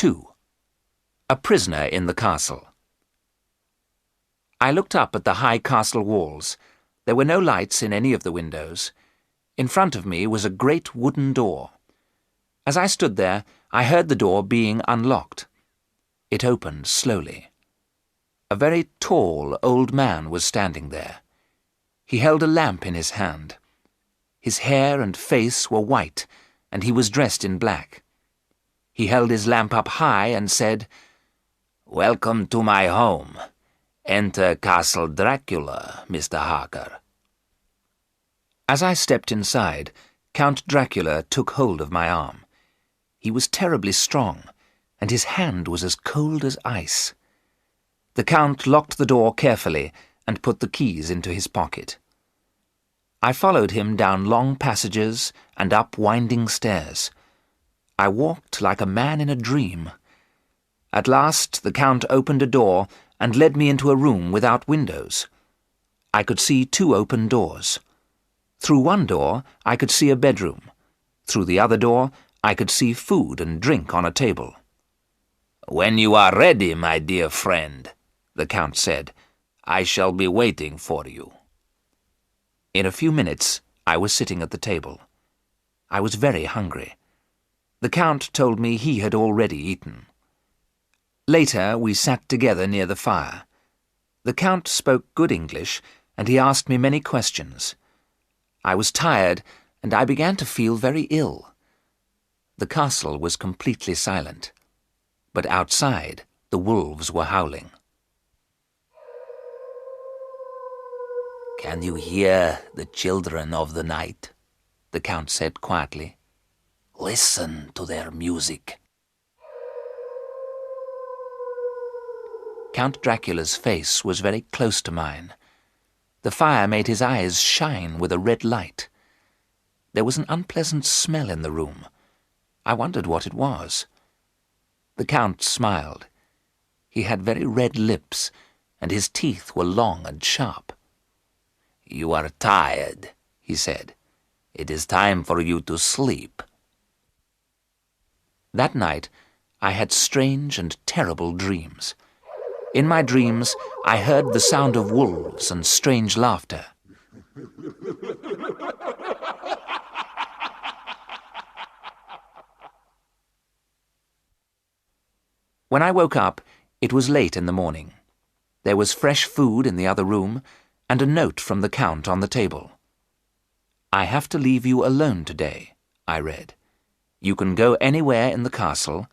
2. A prisoner in the castle. I looked up at the high castle walls. There were no lights in any of the windows. In front of me was a great wooden door. As I stood there, I heard the door being unlocked. It opened slowly. A very tall old man was standing there. He held a lamp in his hand. His hair and face were white, and he was dressed in black. He held his lamp up high and said, "Welcome to my home. Enter Castle Dracula, Mr. Harker." As I stepped inside, Count Dracula took hold of my arm. He was terribly strong, and his hand was as cold as ice. The Count locked the door carefully and put the keys into his pocket. I followed him down long passages and up winding stairs. I walked like a man in a dream. At last the Count opened a door and led me into a room without windows. I could see 2 open doors. Through one door I could see a bedroom. Through the other door I could see food and drink on a table. "When you are ready, my dear friend," the Count said, "I shall be waiting for you." In a few minutes I was sitting at the table. I was very hungry. The Count told me he had already eaten. Later we sat together near the fire. The Count spoke good English, and he asked me many questions. I was tired, and I began to feel very ill. The castle was completely silent, but outside the wolves were howling. "Can you hear the children of the night?" the Count said quietly. "Listen to their music." Count Dracula's face was very close to mine. The fire made his eyes shine with a red light. There was an unpleasant smell in the room. I wondered what it was. The Count smiled. He had very red lips, and his teeth were long and sharp. "You are tired," he said. "It is time for you to sleep." That night I had strange and terrible dreams. In my dreams I heard the sound of wolves and strange laughter. When I woke up, it was late in the morning. There was fresh food in the other room, and a note from the Count on the table. "I have to leave you alone today," I read. "You can go anywhere in the castle,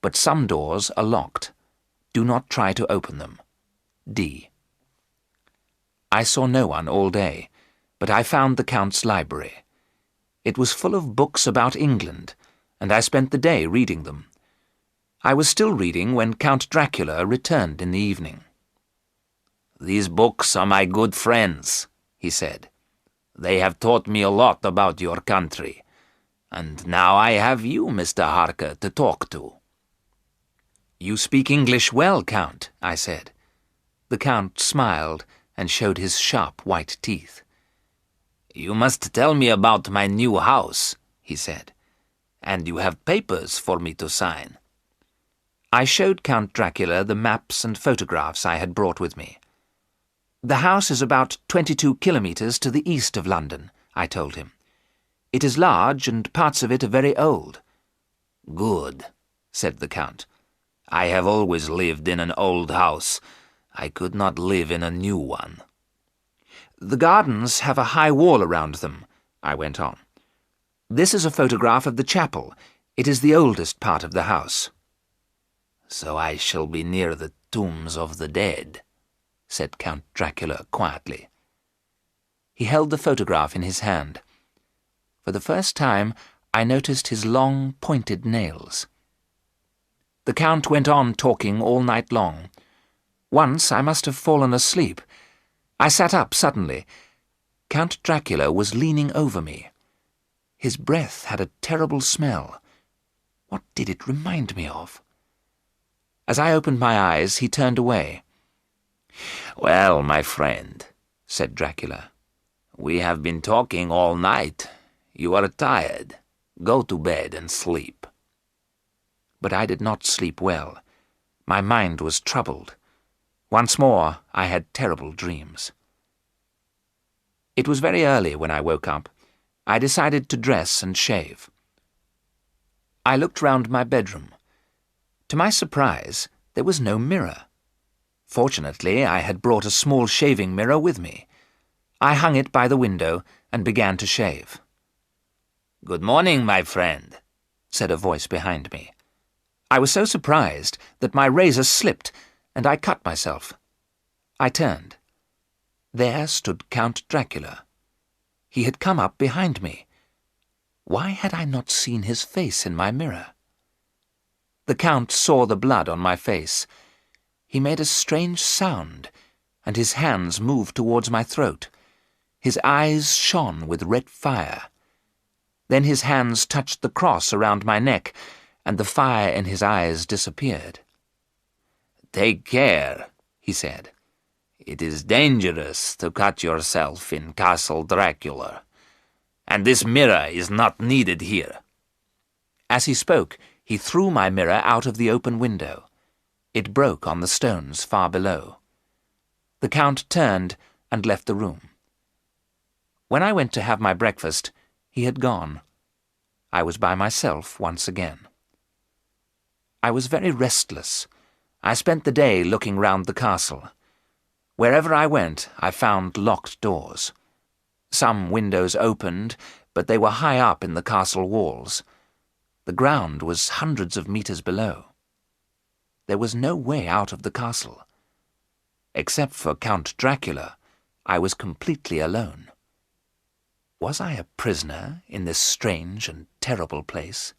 but some doors are locked. Do not try to open them. D." I saw no one all day, but I found the Count's library. It was full of books about England, and I spent the day reading them. I was still reading when Count Dracula returned in the evening. "These books are my good friends," he said. "They have taught me a lot about your country, and now I have you, Mr. Harker, to talk to." "You speak English well, Count," I said. The Count smiled and showed his sharp white teeth. "You must tell me about my new house," he said, "and you have papers for me to sign." I showed Count Dracula the maps and photographs I had brought with me. "The house is about 22 kilometres to the east of London," I told him. "It is large, and parts of it are very old." "Good," said the Count. "I have always lived in an old house. I could not live in a new one." "The gardens have a high wall around them," I went on. "This is a photograph of the chapel. It is the oldest part of the house." "So I shall be near the tombs of the dead," said Count Dracula quietly. He held the photograph in his hand. For the first time I noticed his long, pointed nails. The Count went on talking all night long. Once I must have fallen asleep. I sat up suddenly. Count Dracula was leaning over me. His breath had a terrible smell. What did it remind me of? As I opened my eyes, he turned away. "Well, my friend," said Dracula, "we have been talking all night. You are tired. Go to bed and sleep." But I did not sleep well. My mind was troubled. Once more, I had terrible dreams. It was very early when I woke up. I decided to dress and shave. I looked round my bedroom. To my surprise, there was no mirror. Fortunately, I had brought a small shaving mirror with me. I hung it by the window and began to shave. "Good morning, my friend," said a voice behind me. I was so surprised that my razor slipped, and I cut myself. I turned. There stood Count Dracula. He had come up behind me. Why had I not seen his face in my mirror? The Count saw the blood on my face. He made a strange sound, and his hands moved towards my throat. His eyes shone with red fire. Then his hands touched the cross around my neck, and the fire in his eyes disappeared. "Take care," he said. "It is dangerous to cut yourself in Castle Dracula, and this mirror is not needed here." As he spoke, he threw my mirror out of the open window. It broke on the stones far below. The Count turned and left the room. When I went to have my breakfast, he had gone. I was by myself once again. I was very restless. I spent the day looking round the castle. Wherever I went, I found locked doors. Some windows opened, but they were high up in the castle walls. The ground was hundreds of meters below. There was no way out of the castle. Except for Count Dracula, I was completely alone. Was I a prisoner in this strange and terrible place?